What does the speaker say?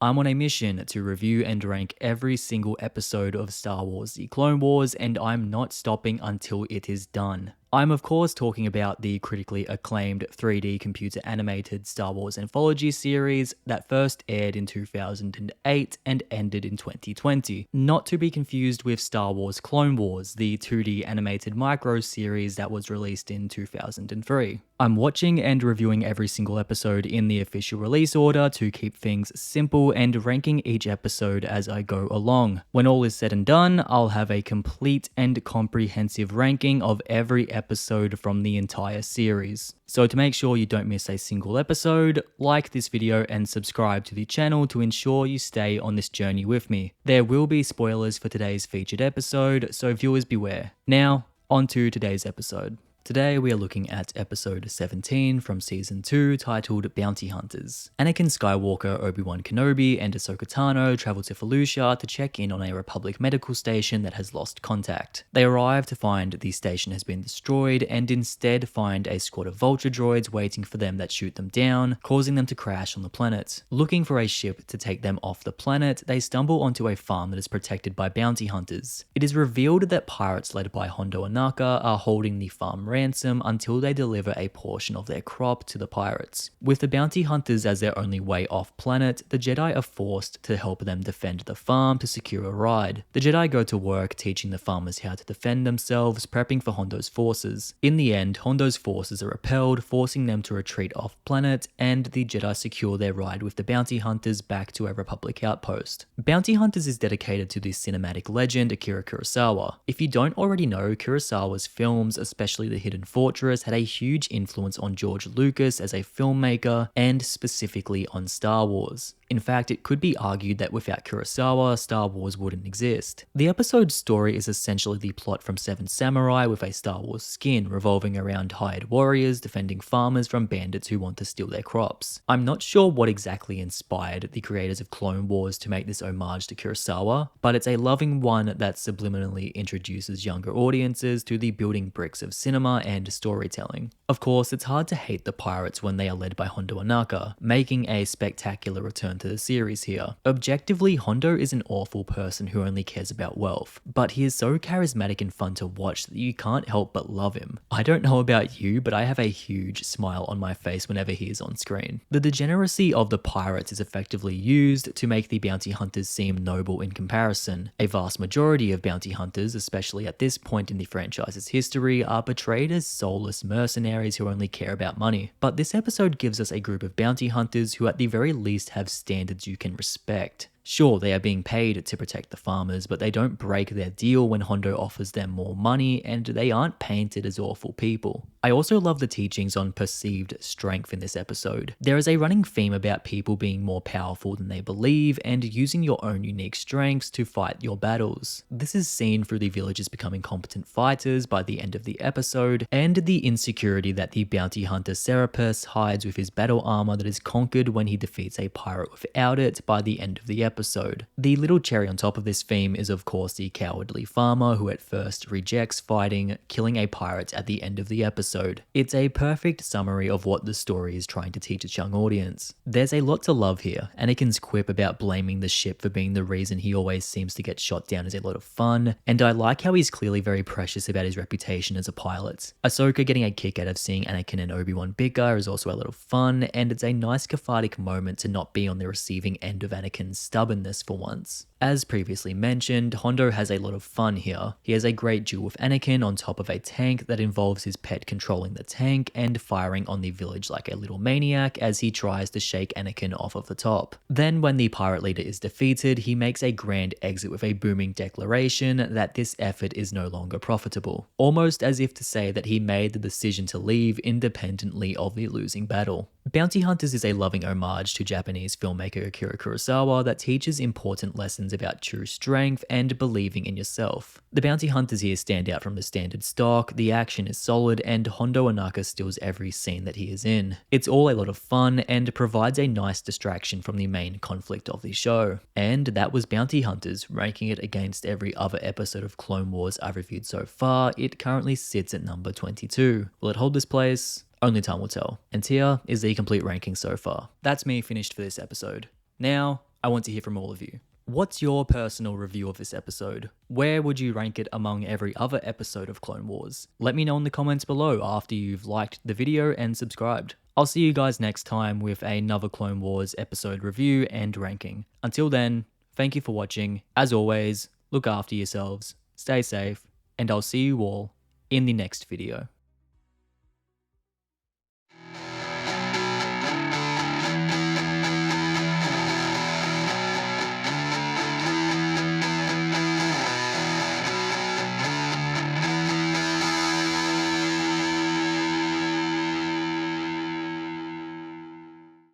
I'm on a mission to review and rank every single episode of Star Wars: The Clone Wars, and I'm not stopping until it is done. I'm of course talking about the critically acclaimed 3D computer animated Star Wars anthology series that first aired in 2008 and ended in 2020. Not to be confused with Star Wars Clone Wars, the 2D animated micro series that was released in 2003. I'm watching and reviewing every single episode in the official release order to keep things simple and ranking each episode as I go along. When all is said and done, I'll have a complete and comprehensive ranking of every episode from the entire series. So to make sure you don't miss a single episode, like this video and subscribe to the channel to ensure you stay on this journey with me. There will be spoilers for today's featured episode, so viewers beware. Now, on to today's episode. Today we are looking at episode 17 from season 2 titled Bounty Hunters. Anakin Skywalker, Obi-Wan Kenobi, and Ahsoka Tano travel to Felucia to check in on a Republic medical station that has lost contact. They arrive to find the station has been destroyed and instead find a squad of vulture droids waiting for them that shoot them down, causing them to crash on the planet. Looking for a ship to take them off the planet, they stumble onto a farm that is protected by bounty hunters. It is revealed that pirates led by Hondo Ohnaka are holding the farm ransom until they deliver a portion of their crop to the pirates. With the bounty hunters as their only way off planet, the Jedi are forced to help them defend the farm to secure a ride. The Jedi go to work teaching the farmers how to defend themselves, prepping for Hondo's forces. In the end, Hondo's forces are repelled, forcing them to retreat off planet, and the Jedi secure their ride with the bounty hunters back to a Republic outpost. Bounty Hunters is dedicated to the cinematic legend Akira Kurosawa. If you don't already know, Kurosawa's films, especially The Hidden Fortress, had a huge influence on George Lucas as a filmmaker and specifically on Star Wars. In fact, it could be argued that without Kurosawa, Star Wars wouldn't exist. The episode's story is essentially the plot from Seven Samurai with a Star Wars skin, revolving around hired warriors defending farmers from bandits who want to steal their crops. I'm not sure what exactly inspired the creators of Clone Wars to make this homage to Kurosawa, but it's a loving one that subliminally introduces younger audiences to the building bricks of cinema and storytelling. Of course, it's hard to hate the pirates when they are led by Hondo Ohnaka, making a spectacular return to the series here. Objectively, Hondo is an awful person who only cares about wealth, but he is so charismatic and fun to watch that you can't help but love him. I don't know about you, but I have a huge smile on my face whenever he is on screen. The degeneracy of the pirates is effectively used to make the bounty hunters seem noble in comparison. A vast majority of bounty hunters, especially at this point in the franchise's history, are portrayed as soulless mercenaries who only care about money. But this episode gives us a group of bounty hunters who at the very least have standards you can respect. Sure, they are being paid to protect the farmers, but they don't break their deal when Hondo offers them more money, and they aren't painted as awful people. I also love the teachings on perceived strength in this episode. There is a running theme about people being more powerful than they believe and using your own unique strengths to fight your battles. This is seen through the villagers becoming competent fighters by the end of the episode, and the insecurity that the bounty hunter Serapis hides with his battle armor that is conquered when he defeats a pirate without it by the end of the episode. The little cherry on top of this theme is of course the cowardly farmer who at first rejects fighting, killing a pirate at the end of the episode. It's a perfect summary of what the story is trying to teach its young audience. There's a lot to love here. Anakin's quip about blaming the ship for being the reason he always seems to get shot down is a lot of fun, and I like how he's clearly very precious about his reputation as a pilot. Ahsoka getting a kick out of seeing Anakin and Obi-Wan bicker is also a lot of fun, and it's a nice cathartic moment to not be on the receiving end of Anakin's stubbornness for once. As previously mentioned, Hondo has a lot of fun here. He has a great duel with Anakin on top of a tank that involves his pet controlling the tank and firing on the village like a little maniac as he tries to shake Anakin off of the top. Then when the pirate leader is defeated, he makes a grand exit with a booming declaration that this effort is no longer profitable, almost as if to say that he made the decision to leave independently of the losing battle. Bounty Hunters is a loving homage to Japanese filmmaker Akira Kurosawa that teaches important lessons about true strength and believing in yourself. The bounty hunters here stand out from the standard stock, the action is solid, and Hondo Ohnaka steals every scene that he is in. It's all a lot of fun and provides a nice distraction from the main conflict of the show. And that was Bounty Hunters, ranking it against every other episode of Clone Wars I've reviewed so far. It currently sits at number 22. Will it hold this place? Only time will tell. And here is the complete ranking so far. That's me finished for this episode. Now, I want to hear from all of you. What's your personal review of this episode? Where would you rank it among every other episode of Clone Wars? Let me know in the comments below after you've liked the video and subscribed. I'll see you guys next time with another Clone Wars episode review and ranking. Until then, thank you for watching. As always, look after yourselves, stay safe, and I'll see you all in the next video.